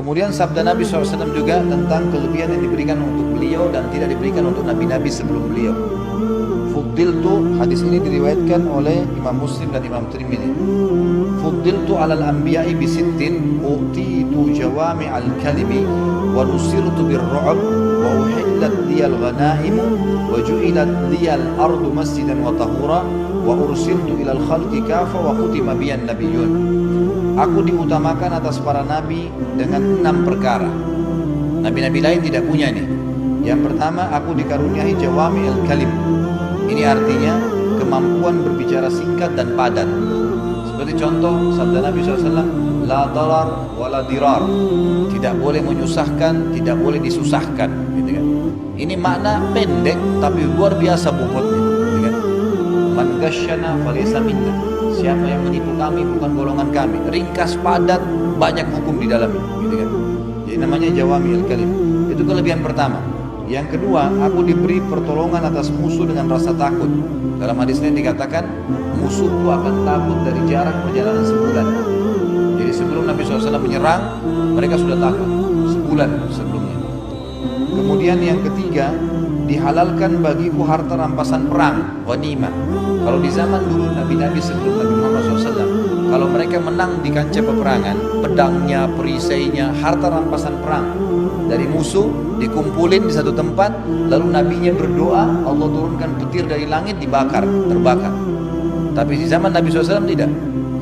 Kemudian sabda Nabi SAW juga tentang kelebihan yang diberikan untuk beliau dan tidak diberikan untuk nabi-nabi sebelum beliau. Fuddiltu, hadis ini diriwayatkan oleh Imam Muslim dan Imam Tirmidzi. Fuddiltu alal anbiya'i bisittin utitu jawami al-kalimi wa nusirtu birru'ab wa uhillat liyal ghanaimu wa ju'ilat liyal ardu masjidan wa tahura wa ursiltu ilal khalqi kafa wa khutima biyan nabiyyun. Aku diutamakan atas para nabi dengan 6 perkara. Nabi-nabi lain tidak punya nih. Yang pertama, aku dikaruniai jawami al-kalim. Ini artinya kemampuan berbicara singkat dan padat. Seperti contoh sabda Nabi SAW, la darar wa la dirar. Tidak boleh menyusahkan, tidak boleh disusahkan. Gitu kan. Ini makna pendek tapi luar biasa bobotnya. Gitu kan. Man ghasyana falaysa minna. Siapa yang menipu kami bukan golongan kami. Ringkas, padat, banyak hukum di dalamnya. Gitu kan. Jadi namanya jawami al-kalim. Itu kelebihan pertama. Yang kedua, aku diberi pertolongan atas musuh dengan rasa takut. Dalam hadis ini dikatakan, musuhku akan takut dari jarak perjalanan sebulan. Jadi sebelum Nabi SAW menyerang, mereka sudah takut sebulan sebelumnya. Kemudian yang ketiga, dihalalkan bagiku harta rampasan perang, ghanimah. Kalau di zaman dulu Nabi-Nabi sebelum Nabi Muhammad SAW, kalau mereka menang di kancah peperangan, pedangnya, perisainya, harta rampasan perang dari musuh dikumpulin di satu tempat, lalu nabinya berdoa, Allah turunkan petir dari langit, dibakar, terbakar. Tapi di zaman Nabi SAW tidak.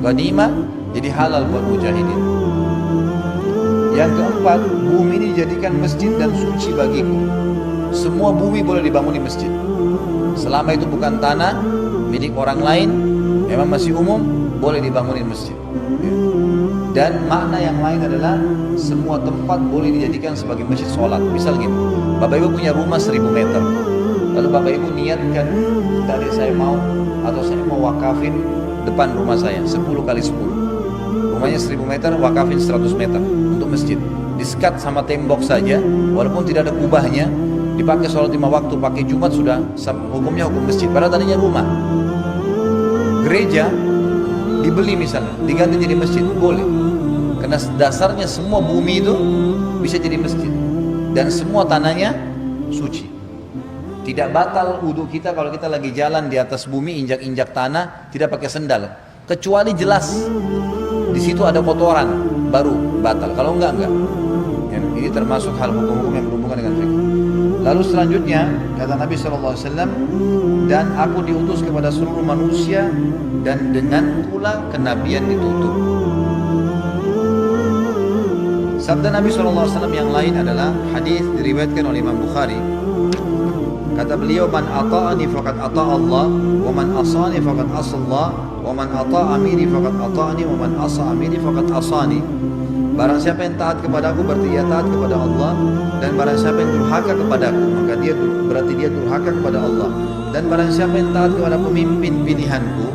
Ghanimah jadi halal buat mujahidin. Yang keempat, bumi ini dijadikan masjid dan suci bagiku. Semua bumi boleh dibangun di masjid. Selama itu bukan tanah milik orang lain, memang masih umum, boleh dibangunin masjid. Dan makna yang lain adalah semua tempat boleh dijadikan sebagai masjid sholat. Misal gini, Bapak Ibu punya rumah 1000 meter, lalu Bapak Ibu niatkan, tadi saya mau atau saya mau wakafin depan rumah saya 10 kali 10. Rumahnya 1000 meter, wakafin 100 meter untuk masjid. Disekat sama tembok saja, walaupun tidak ada kubahnya, dipakai sholat 5 waktu, pakai Jumat sudah hukumnya hukum masjid. Padahal tadinya rumah. Gereja dibeli misalnya, diganti jadi masjid, boleh. Karena dasarnya semua bumi itu bisa jadi masjid. Dan semua tanahnya suci. Tidak batal wudhu kita kalau kita lagi jalan di atas bumi, injak-injak tanah, tidak pakai sendal. Kecuali jelas di situ ada kotoran, baru batal. Kalau enggak. Ini termasuk hal hukum-hukum yang berhubungan dengan fikih. Lalu selanjutnya kata Nabi SAW, dan aku diutus kepada seluruh manusia dan dengan pula kenabian ditutup. Sabda Nabi SAW yang lain adalah hadis diriwayatkan oleh Imam Bukhari. Kata beliau, man ata'ani faqad ata'a Allah, wa man asani faqad asallah, wa man ata'a amiri faqad ata'ani, wa man asa amiri faqad asani. Barang siapa yang taat kepadaku berarti ia taat kepada Allah, dan barang siapa yang durhaka kepadaku maka dia berarti dia durhaka kepada Allah, dan barang siapa yang taat kepada pemimpin pilihanku.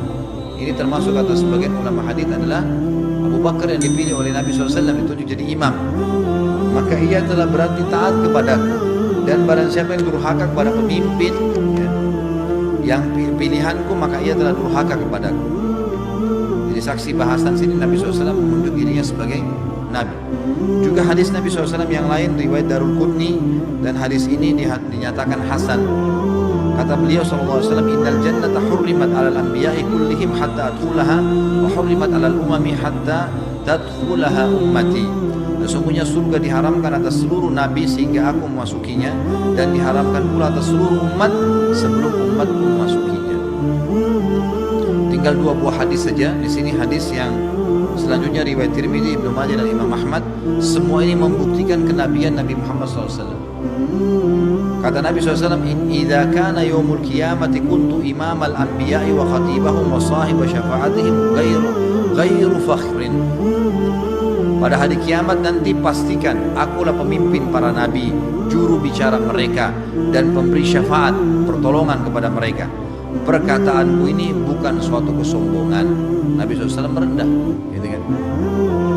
Ini termasuk kata sebagian ulama hadis adalah Abu Bakar yang dipilih oleh Nabi SAW ditunjuk jadi imam, maka ia telah berarti taat kepadaku, dan barang siapa yang durhaka kepada pemimpin yang pilihanku maka ia telah durhaka kepadaku. Jadi saksi bahasan sini Nabi SAW menunjuk dirinya sebagai Nabi. Juga hadis Nabi SAW yang lain riwayat Darul Qutni, dan hadis ini dinyatakan hasan. Kata beliau SAW, innal jannata hurrimat alal anbiya'i kullihim hatta adkhulaha wa hurrimat alal umami hatta tadkhulaha ummati. Sesungguhnya surga diharamkan atas seluruh nabi sehingga aku memasukinya, dan diharamkan pula atas seluruh umat sebelum umatku memasukinya. Tinggal 2 buah hadis saja. Di sini hadis yang selanjutnya riwayat Tirmidzi, Ibnu Majah dan Imam Ahmad. Semua ini membuktikan kenabian Nabi Muhammad SAW. Kata Nabi SAW, idza kana yaumul qiyamati kuntu imamal anbiya'i wa khatibahum wa sahiba syafa'atihim ghairu fakhrin. Pada hari kiamat nanti pastikan akulah pemimpin para nabi, juru bicara mereka, dan pemberi syafaat, pertolongan kepada mereka. Perkataanku ini bukan suatu kesombongan. Nabi SAW merendah, gitu kan?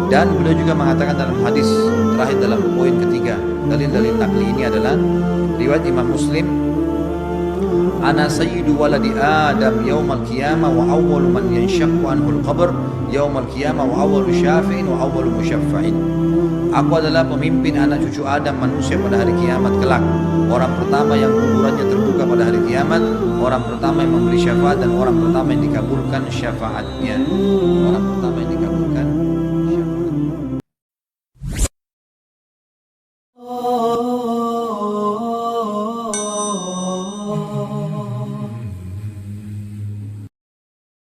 Dan beliau juga mengatakan dalam hadis terakhir dalam poin ketiga, dalil-dalil nakli ini adalah riwayat Imam Muslim, Ana sayyidu waladi Adam yaumal qiyamah wa awwalu man yanshaqqu anhul qabr yaumal qiyamah wa awwalu syafi'in wa awwalu musyaffa'in. Aku adalah pemimpin anak cucu Adam manusia pada hari kiamat kelak. Orang pertama yang kuburannya terbuka pada hari kiamat, orang pertama yang memberi syafaat dan orang pertama yang dikabulkan syafaatnya. Orang pertama yang dikabulkan